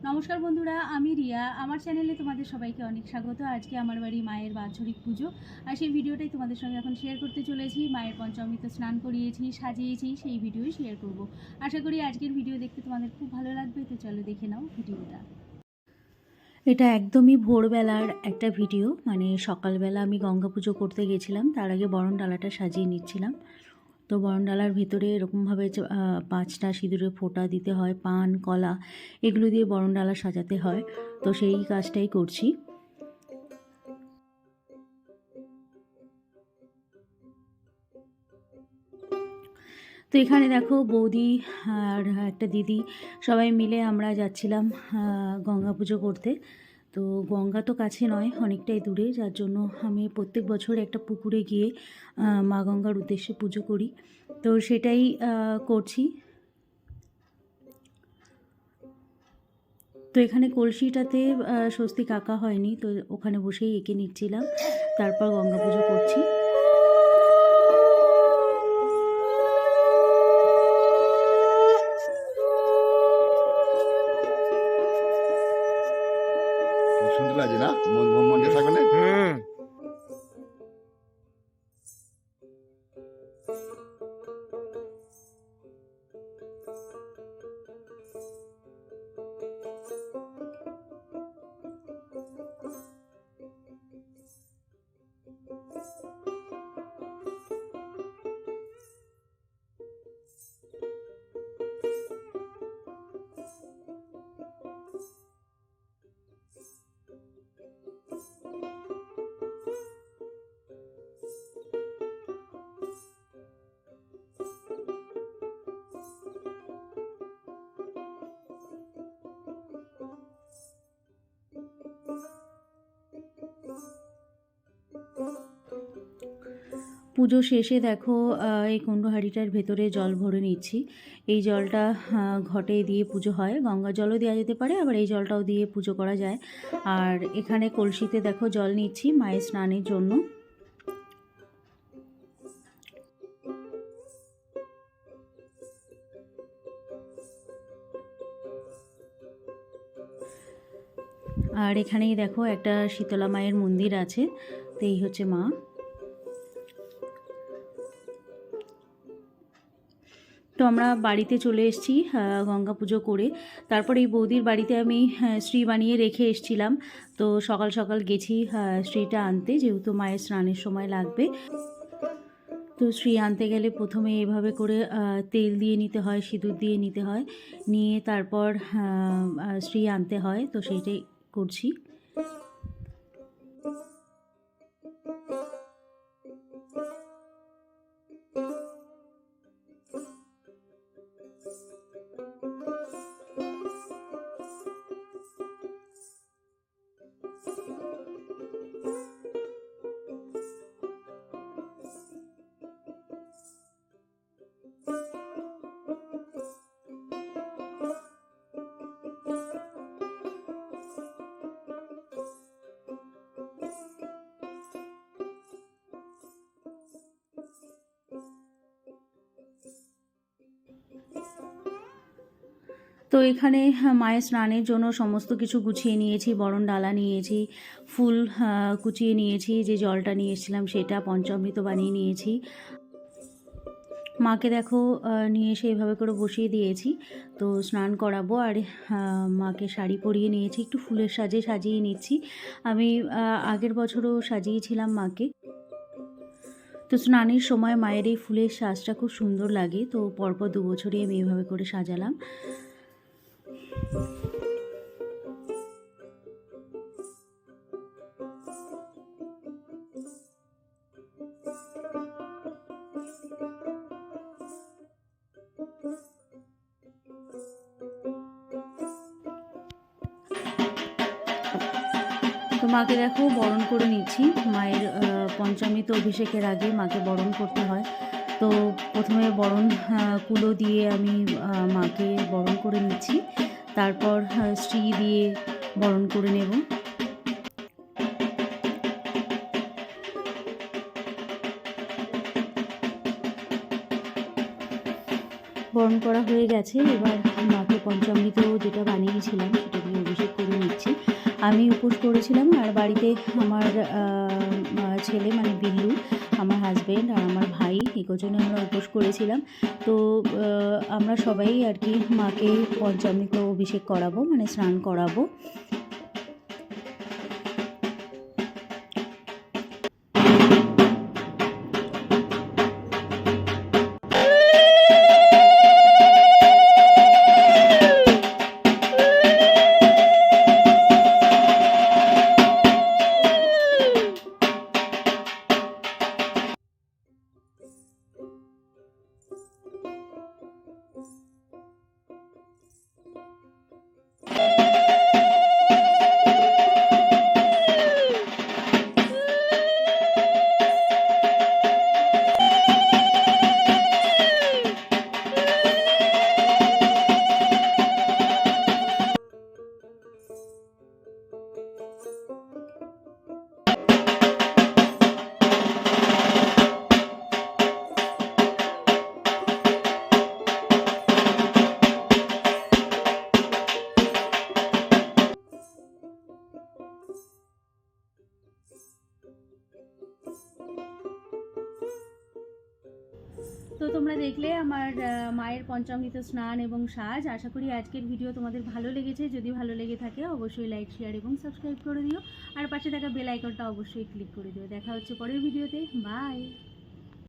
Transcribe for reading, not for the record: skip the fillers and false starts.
নমস্কার বন্ধুরা, আমি রিয়া। আমার চ্যানেলে তোমাদের সবাইকে অনেক স্বাগত। আজকে আমার বাড়ি মায়ের বাৎসরিক পুজো, আর সেই ভিডিওটাই তোমাদের সঙ্গে এখন শেয়ার করতে চলেছি। মায়ের পঞ্চামৃত স্নান করিয়েছি, সাজিয়েছি, সেই ভিডিওই শেয়ার করব। আশা করি আজকের ভিডিও দেখতে তোমাদের খুব ভালো লাগবে। তো চলো দেখে নাও ভিডিওটা। এটা একদমই ভোরবেলার একটা ভিডিও, মানে সকালবেলা আমি গঙ্গা পুজো করতে গেছিলাম, তার আগে বরণ ডালাটা সাজিয়ে নিচ্ছিলাম। তো বরণডালার ভেতরে এরকমভাবে 5টা সিঁদুরের ফোঁটা দিতে হয়, পান কলা এগুলো দিয়ে বরণডালা সাজাতে হয়। তো সেই কাজটাই করছি। তো এখানে দেখো বৌদি আর একটা দিদি সবাই মিলে আমরা যাচ্ছিলাম গঙ্গা পুজো করতে। তো গঙ্গা তো কাছে নয়, অনেকটাই দূরে, যার জন্য আমি প্রত্যেক বছর একটা পুকুরে গিয়ে মা গঙ্গার উদ্দেশ্যে পুজো করি। তো সেটাই করছি। তো এখানে কলসিটাতে স্বস্তিক আঁকা হয়নি, তো ওখানে বসেই এঁকে নিচ্ছিলাম, তারপর গঙ্গা পুজো করছি। সুন্দর লাগে না? মন্দির থাকবে না? পুজো শেষে দেখো এই কুণ্ড হাঁড়িটার ভেতরে জল ভরে নিচ্ছি। এই জলটা ঘটে দিয়ে পুজো হয়, গঙ্গা জলও দেওয়া যেতে পারে, আবার এই জলটাও দিয়ে পুজো করা যায়। আর এখানে কলসিতে দেখো জল নিচ্ছি মায়ের স্নানের জন্য। আর এখানেই দেখো একটা শীতলা মায়ের মন্দির আছে। তো এই হচ্ছে মা। তো আমরা বাড়িতে চলে এসেছি গঙ্গা পুজো করে। তারপর এই বৌদির বাড়িতে আমি শ্রী বানিয়ে রেখে এসেছিলাম। তো সকাল সকাল গেছি শ্রীটা আনতে, যেহেতু মায়ের স্নানের সময় লাগবে। তো শ্রী আনতে গেলে প্রথমে এভাবে করে তেল দিয়ে নিতে হয়, সিঁদুর দিয়ে নিতে হয়, নিয়ে তারপর শ্রী আনতে হয়। তো সেইটাই করছি। তো এখানে মায়ের স্নানের জন্য সমস্ত কিছু গুছিয়ে নিয়েছি, বরণ ডালা নিয়েছি, ফুল কুচিয়ে নিয়েছি, যে জলটা নিয়ে এসেছিলাম সেটা, পঞ্চামৃত বানিয়ে নিয়েছি। মাকে দেখো নিয়ে এসে এভাবে করে বসিয়ে দিয়েছি। তো স্নান করাবো, আর মাকে শাড়ি পরিয়ে নিয়েছি, একটু ফুলের সাজে সাজিয়ে নিচ্ছি। আমি আগের বছরও সাজিয়েছিলাম মাকে। তো স্নানের সময় মায়ের এই ফুলের সাজটা খুব সুন্দর লাগে, তো পরপর 2 বছরই আমি এভাবে করে সাজালাম। তো মাকে দেখো বরণ করে নিচ্ছি। মায়ের পঞ্চামৃত অভিষেকের আগে মাকে বরণ করতে হয়। তো প্রথমে বরণ কুলো দিয়ে আমি মাকে বরণ করে নিচ্ছি, তারপর শ্রী দিয়ে বরণ করে নেব। বরণ করা হয়ে গেছে। এবার মাকে পঞ্চামৃত যেটা বানিয়েছিলাম সেটা দিয়ে অভিষেক করে নিচ্ছি। আমি উপোস করেছিলাম, আর বাড়িতে আমার ছেলে মানে বিল্লু, আমার হাজব্যান্ড আর আমার ভাই, এই কজনে আমরা উপোস করেছিলাম। তো আমরা সবাই আর কি মাকে পঞ্চামৃত অভিষেক করাবো, মানে স্নান করাবো। তো তোমরা দেখলে আমার মায়ের পঞ্চামৃত স্নান এবং সাজ। আশা করি আজকের ভিডিও তোমাদের ভালো লেগেছে। যদি ভালো লেগে থাকে অবশ্যই লাইক, শেয়ার এবং সাবস্ক্রাইব করে দিও, আর পাশে থাকা বেল আইকনটা অবশ্যই ক্লিক করে দিও। দেখা হচ্ছে পরের ভিডিওতে। বাই।